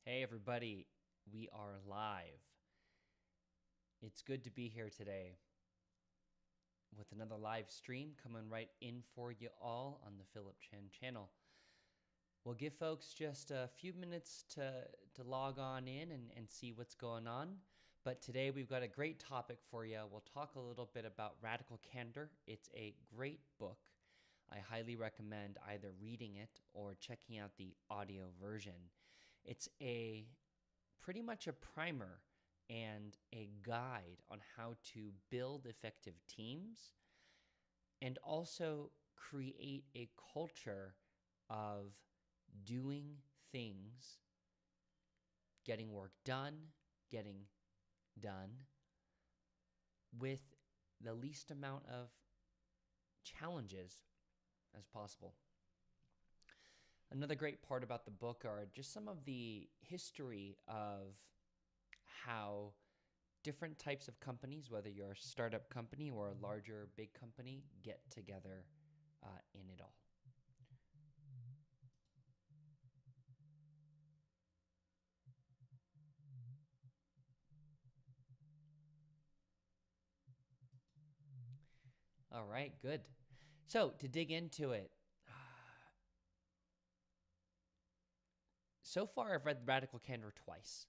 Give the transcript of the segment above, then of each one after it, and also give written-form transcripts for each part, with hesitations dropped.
Hey, everybody, we are live. It's good to be here today with another live stream coming right in for you all on the Philip Chan channel. We'll give folks just a few minutes to log on in and see what's going on. But today we've got a great topic for you. We'll talk a little bit about Radical Candor. It's a great book. I highly recommend either reading it or checking out the audio version. It's pretty much a primer and a guide on how to build effective teams and also create a culture of doing things, getting work done, getting done with the least amount of challenges as possible. Another great part about the book are just some of the history of how different types of companies, whether you're a startup company or a larger big company, get together in it all. All right, good. So to dig into it, so far I've read Radical Candor twice.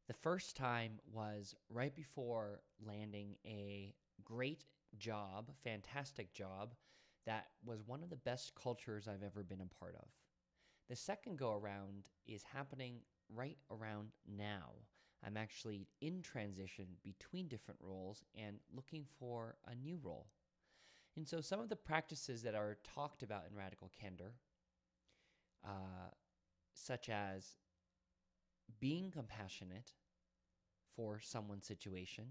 The first time was right before landing a great job, fantastic job, that was one of the best cultures I've ever been a part of. The second go around is happening right around now. I'm actually in transition between different roles and looking for a new role. And so some of the practices that are talked about in Radical Candor, such as being compassionate for someone's situation,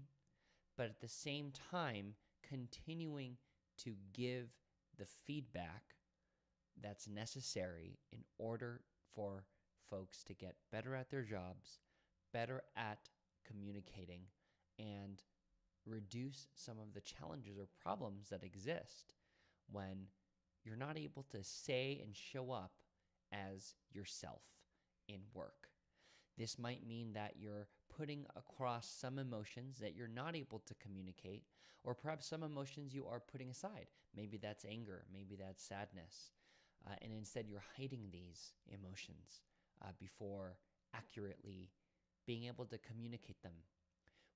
but at the same time continuing to give the feedback that's necessary in order for folks to get better at their jobs, better at communicating, and reduce some of the challenges or problems that exist when you're not able to say and show up as yourself in work. This might mean that you're putting across some emotions that you're not able to communicate, or perhaps some emotions you are putting aside. Maybe that's anger, maybe that's sadness. And instead, you're hiding these emotions before accurately being able to communicate them.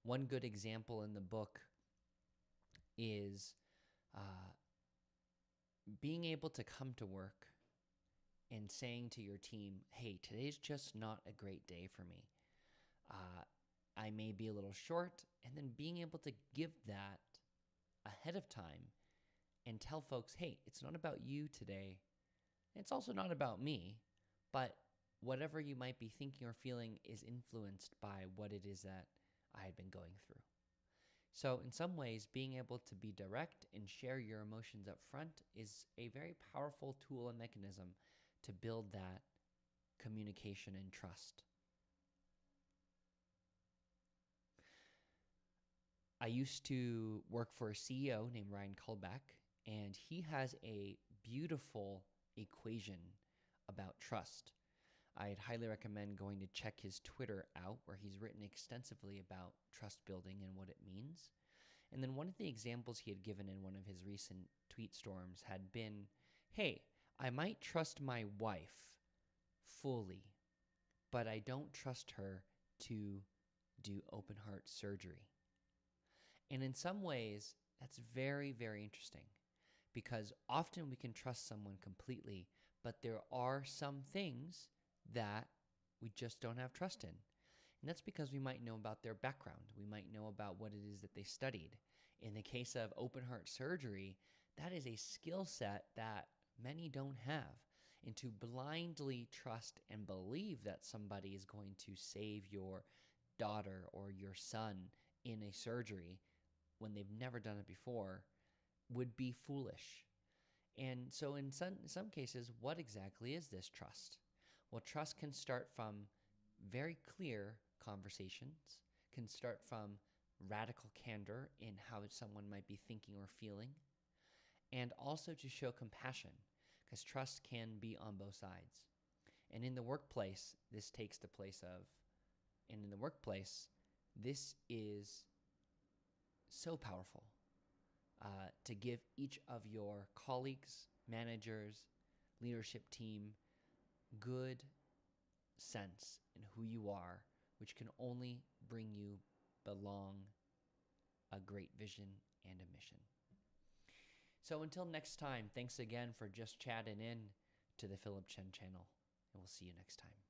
One good example in the book is being able to come to work and saying to your team, hey, today's just not a great day for me. I may be a little short, and then being able to give that ahead of time and tell folks, hey, it's not about you today. It's also not about me, but whatever you might be thinking or feeling is influenced by what it is that I had been going through. So in some ways, being able to be direct and share your emotions up front is a very powerful tool and mechanism to build that communication and trust. I used to work for a CEO named Ryan Kullback, and he has a beautiful equation about trust. I'd highly recommend going to check his Twitter out, where he's written extensively about trust building and what it means. And then one of the examples he had given in one of his recent tweet storms had been, hey, I might trust my wife fully, but I don't trust her to do open heart surgery. And in some ways, that's very, very interesting, because often we can trust someone completely, but there are some things that we just don't have trust in. And that's because we might know about their background. We might know about what it is that they studied. In the case of open heart surgery, that is a skill set that many don't have. And to blindly trust and believe that somebody is going to save your daughter or your son in a surgery when they've never done it before would be foolish. And so in some cases, what exactly is this trust? Well, trust can start from very clear conversations, can start from radical candor in how someone might be thinking or feeling, and also to show compassion, because trust can be on both sides. And in the workplace, this takes the place of, and in the workplace, this is so powerful to give each of your colleagues, managers, leadership team good sense in who you are, which can only bring you belong, a great vision, and a mission. So until next time, thanks again for just chatting in to the Philip Chen channel, and we'll see you next time.